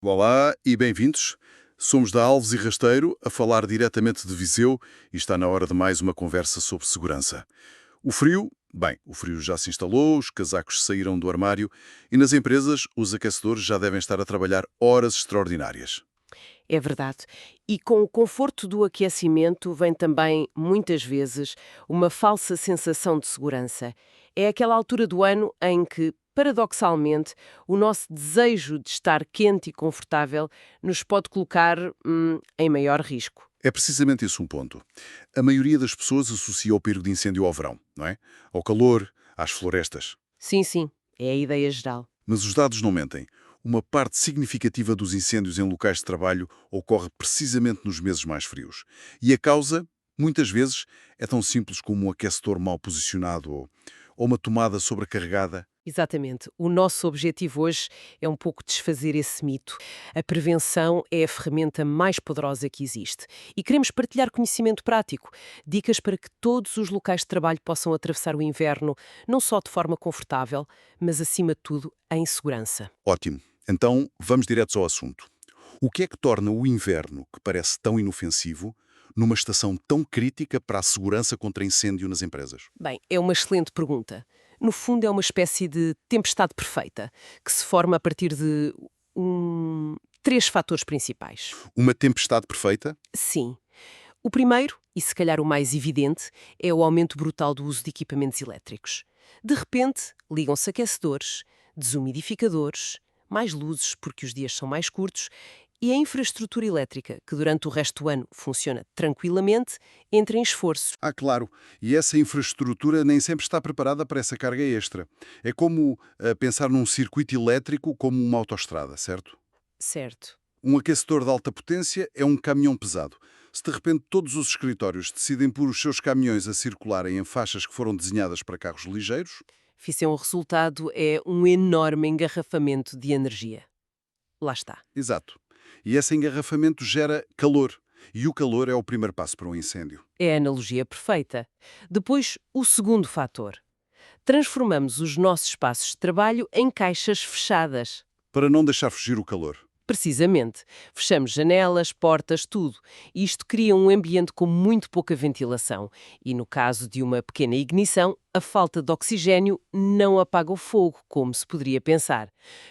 Olá e bem-vindos. Somos da Alves e Rasteiro, a falar diretamente de Viseu e está na hora de mais uma conversa sobre segurança. O frio já se instalou, os casacos saíram do armário e nas empresas os aquecedores já devem estar a trabalhar horas extraordinárias. É verdade. E com o conforto do aquecimento vem também, muitas vezes, uma falsa sensação de segurança. É aquela altura do ano em que, paradoxalmente, o nosso desejo de estar quente e confortável nos pode colocar em maior risco. É precisamente esse um ponto. A maioria das pessoas associa o perigo de incêndio ao verão, não é? Ao calor, às florestas. Sim, sim, é a ideia geral. Mas os dados não mentem. Uma parte significativa dos incêndios em locais de trabalho ocorre precisamente nos meses mais frios. E a causa, muitas vezes, é tão simples como um aquecedor mal posicionado ou uma tomada sobrecarregada. Exatamente. O nosso objetivo hoje é um pouco desfazer esse mito. A prevenção é a ferramenta mais poderosa que existe. E queremos partilhar conhecimento prático, dicas para que todos os locais de trabalho possam atravessar o inverno, não só de forma confortável, mas acima de tudo em segurança. Ótimo. Então, vamos direto ao assunto. O que é que torna o inverno, que parece tão inofensivo, numa estação tão crítica para a segurança contra incêndio nas empresas? Bem, é uma excelente pergunta. No fundo, é uma espécie de tempestade perfeita, que se forma a partir de três fatores principais. Uma tempestade perfeita? Sim. O primeiro, e se calhar o mais evidente, é o aumento brutal do uso de equipamentos elétricos. De repente, ligam-se aquecedores, desumidificadores, mais luzes porque os dias são mais curtos, e a infraestrutura elétrica, que durante o resto do ano funciona tranquilamente, entra em esforço. Ah, claro. E essa infraestrutura nem sempre está preparada para essa carga extra. É como pensar num circuito elétrico como uma autoestrada, certo? Certo. Um aquecedor de alta potência é um caminhão pesado. Se de repente todos os escritórios decidem pôr os seus caminhões a circularem em faixas que foram desenhadas para carros ligeiros, O resultado é um enorme engarrafamento de energia. Lá está. exato. E esse engarrafamento gera calor. E o calor é o primeiro passo para um incêndio. É a analogia perfeita. Depois, o segundo fator. Transformamos os nossos espaços de trabalho em caixas fechadas. Para não deixar fugir o calor. Precisamente. Fechamos janelas, portas, tudo. E isto cria um ambiente com muito pouca ventilação. E no caso de uma pequena ignição, a falta de oxigênio não apaga o fogo, como se poderia pensar.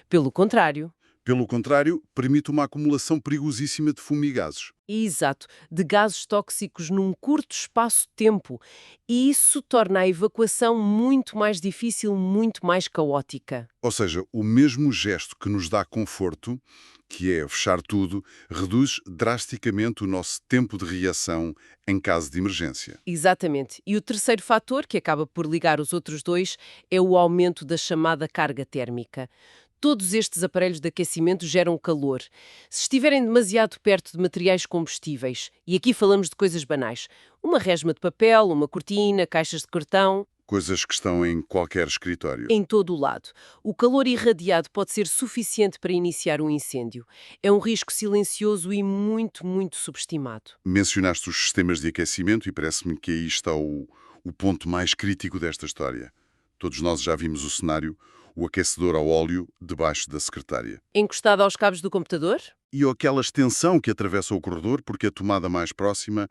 Pelo contrário, Pelo contrário, permite uma acumulação perigosíssima de fumo e gases. exato, de gases tóxicos num curto espaço de tempo. E isso torna a evacuação muito mais difícil, muito mais caótica. Ou seja, o mesmo gesto que nos dá conforto, que é fechar tudo, reduz drasticamente o nosso tempo de reação em caso de emergência. Exatamente. E o terceiro fator, que acaba por ligar os outros dois, é o aumento da chamada carga térmica. Todos estes aparelhos de aquecimento geram calor. Se estiverem demasiado perto de materiais combustíveis, e aqui falamos de coisas banais, uma resma de papel, uma cortina, caixas de cartão, Coisas que estão em qualquer escritório. em todo o lado, o calor irradiado pode ser suficiente para iniciar um incêndio. É um risco silencioso e muito, muito subestimado. Mencionaste os sistemas de aquecimento e parece-me que aí está o ponto mais crítico desta história. Todos nós já vimos o cenário, o aquecedor ao óleo debaixo da secretária. Encostado aos cabos do computador? E aquela extensão que atravessa o corredor porque a tomada mais próxima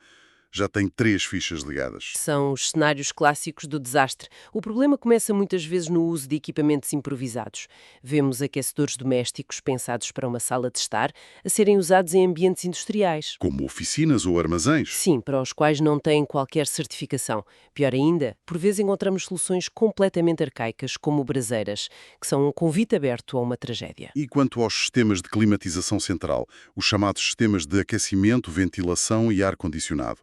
já tem 3 fichas ligadas. São os cenários clássicos do desastre. O problema começa muitas vezes no uso de equipamentos improvisados. Vemos aquecedores domésticos pensados para uma sala de estar a serem usados em ambientes industriais. Como oficinas ou armazéns. Sim, para os quais não têm qualquer certificação. Pior ainda, por vezes encontramos soluções completamente arcaicas, como braseiras, que são um convite aberto a uma tragédia. E quanto aos sistemas de climatização central, os chamados sistemas de aquecimento, ventilação e ar-condicionado,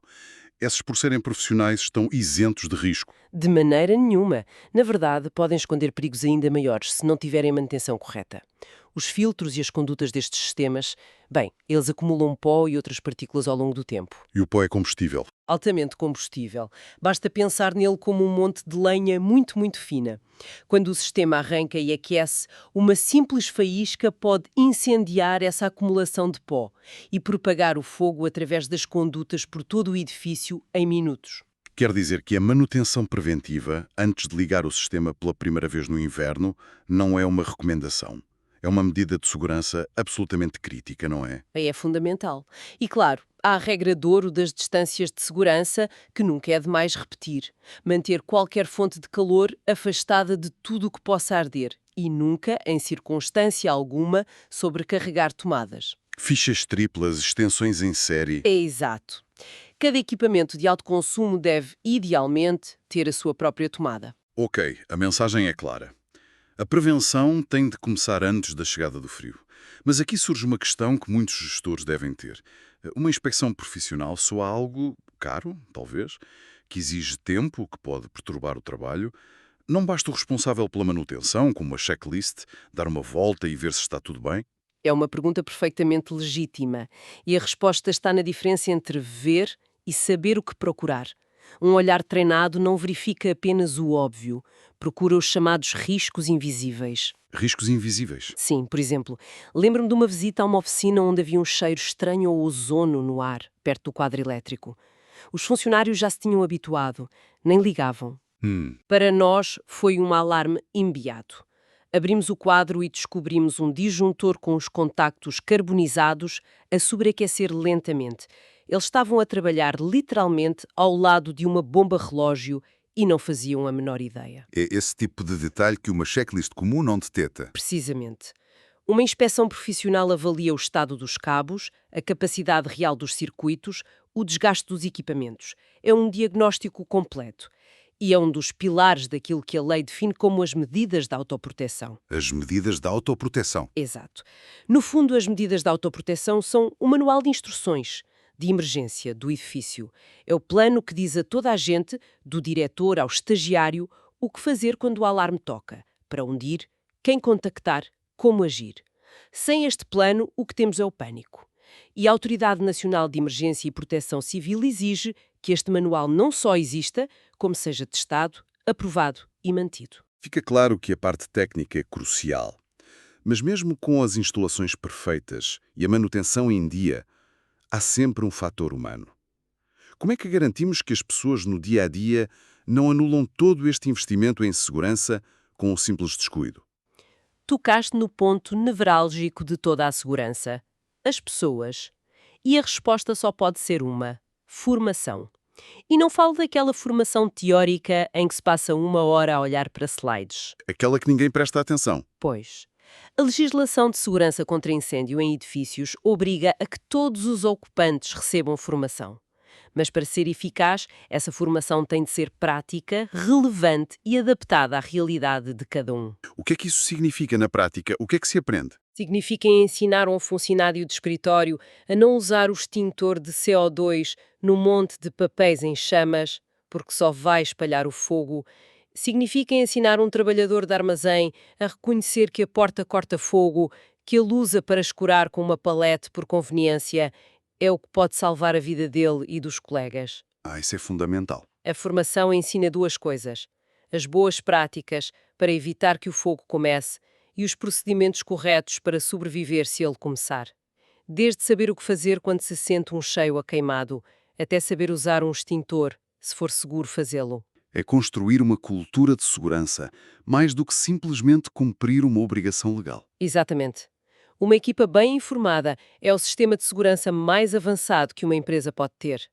esses, por serem profissionais, estão isentos de risco. De maneira nenhuma. Na verdade, podem esconder perigos ainda maiores se não tiverem manutenção correta. Os filtros e as condutas destes sistemas, bem, eles acumulam pó e outras partículas ao longo do tempo. E o pó é combustível. Altamente combustível. Basta pensar nele como um monte de lenha muito, muito fina. Quando o sistema arranca e aquece, uma simples faísca pode incendiar essa acumulação de pó e propagar o fogo através das condutas por todo o edifício em minutos. Quer dizer que a manutenção preventiva, antes de ligar o sistema pela primeira vez no inverno, não é uma recomendação. É uma medida de segurança absolutamente crítica, não é? Aí é fundamental. E claro, há a regra de ouro das distâncias de segurança, que nunca é demais repetir. Manter qualquer fonte de calor afastada de tudo o que possa arder e nunca, em circunstância alguma, sobrecarregar tomadas. Fichas triplas, extensões em série. É exato. Cada equipamento de alto consumo deve, idealmente, ter a sua própria tomada. Ok, a mensagem é clara. A prevenção tem de começar antes da chegada do frio. Mas aqui surge uma questão que muitos gestores devem ter. Uma inspeção profissional soa algo caro, talvez, que exige tempo, que pode perturbar o trabalho. Não basta o responsável pela manutenção, com uma checklist, dar uma volta e ver se está tudo bem? É uma pergunta perfeitamente legítima. E a resposta está na diferença entre ver e saber o que procurar. Um olhar treinado não verifica apenas o óbvio, procura os chamados riscos invisíveis. Riscos invisíveis. Sim, por exemplo, lembro-me de uma visita a uma oficina onde havia um cheiro estranho ao ozono no ar, perto do quadro elétrico. Os funcionários já se tinham habituado, nem ligavam. Para nós, foi um alarme imediato. Abrimos o quadro e descobrimos um disjuntor com os contactos carbonizados a sobreaquecer lentamente. Eles estavam a trabalhar literalmente ao lado de uma bomba-relógio e não faziam a menor ideia. É esse tipo de detalhe que uma checklist comum não detecta. Precisamente. Uma inspeção profissional avalia o estado dos cabos, a capacidade real dos circuitos, o desgaste dos equipamentos. É um diagnóstico completo. E é um dos pilares daquilo que a lei define como as medidas de autoproteção. As medidas de autoproteção. Exato. No fundo, as medidas de autoproteção são o manual de instruções de emergência do edifício. É o plano que diz a toda a gente, do diretor ao estagiário, o que fazer quando o alarme toca, para onde ir, quem contactar, como agir. Sem este plano, o que temos é o pânico. E a Autoridade Nacional de Emergência e Proteção Civil exige que este manual não só exista, como seja testado, aprovado e mantido. Fica claro que a parte técnica é crucial. Mas mesmo com as instalações perfeitas e a manutenção em dia, há sempre um fator humano. Como é que garantimos que as pessoas no dia-a-dia não anulam todo este investimento em segurança com um simples descuido? Tocaste no ponto nevrálgico de toda a segurança: as pessoas. E a resposta só pode ser uma: formação. E não falo daquela formação teórica em que se passa 1 hora a olhar para slides. Aquela que ninguém presta atenção. Pois, a legislação de segurança contra incêndio em edifícios obriga a que todos os ocupantes recebam formação. Mas para ser eficaz, essa formação tem de ser prática, relevante e adaptada à realidade de cada um. O que é que isso significa na prática? O que é que se aprende? Significa ensinar a um funcionário de escritório a não usar o extintor de CO2 no monte de papéis em chamas, porque só vai espalhar o fogo. Significa ensinar um trabalhador de armazém a reconhecer que a porta corta fogo, que ele usa para escurar com uma palete por conveniência, é o que pode salvar a vida dele e dos colegas. Isso é fundamental. A formação ensina duas coisas: as boas práticas para evitar que o fogo comece e os procedimentos corretos para sobreviver se ele começar. Desde saber o que fazer quando se sente um cheiro a queimado, até saber usar um extintor, se for seguro fazê-lo. É construir uma cultura de segurança, mais do que simplesmente cumprir uma obrigação legal. Exatamente. Uma equipa bem informada é o sistema de segurança mais avançado que uma empresa pode ter.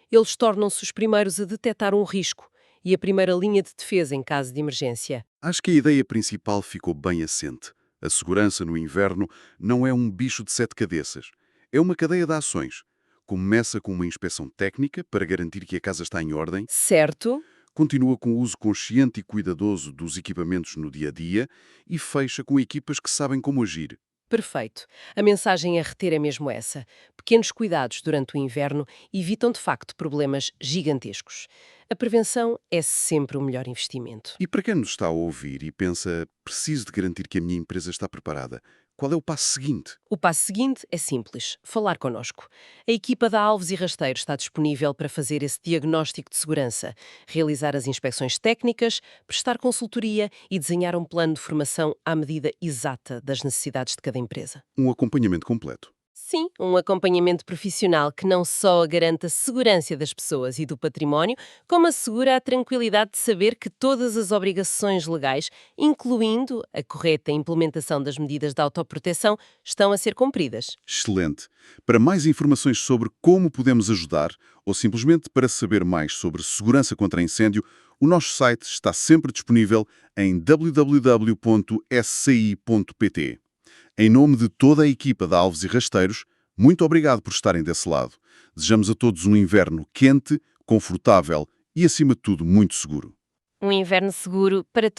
Eles tornam-se os primeiros a detectar um risco e a primeira linha de defesa em caso de emergência. Acho que a ideia principal ficou bem assente. A segurança no inverno não é um bicho de 7 cabeças. É uma cadeia de ações. Começa com uma inspeção técnica para garantir que a casa está em ordem. Certo? Continua com o uso consciente e cuidadoso dos equipamentos no dia-a-dia e fecha com equipas que sabem como agir. Perfeito. A mensagem a reter é mesmo essa. Pequenos cuidados durante o inverno evitam de facto problemas gigantescos. A prevenção é sempre o melhor investimento. E para quem nos está a ouvir e pensa, preciso de garantir que a minha empresa está preparada, qual é o passo seguinte? O passo seguinte é simples: falar connosco. A equipa da Alves e Rasteiros está disponível para fazer esse diagnóstico de segurança, realizar as inspeções técnicas, prestar consultoria e desenhar um plano de formação à medida exata das necessidades de cada empresa. Um acompanhamento completo. Sim, um acompanhamento profissional que não só garanta a segurança das pessoas e do património, como assegura a tranquilidade de saber que todas as obrigações legais, incluindo a correta implementação das medidas de autoproteção, estão a ser cumpridas. Excelente. Para mais informações sobre como podemos ajudar ou simplesmente para saber mais sobre segurança contra incêndio, o nosso site está sempre disponível em www.sci.pt. Em nome de toda a equipa da Alves e Rasteiros, muito obrigado por estarem desse lado. Desejamos a todos um inverno quente, confortável e, acima de tudo, muito seguro. Um inverno seguro para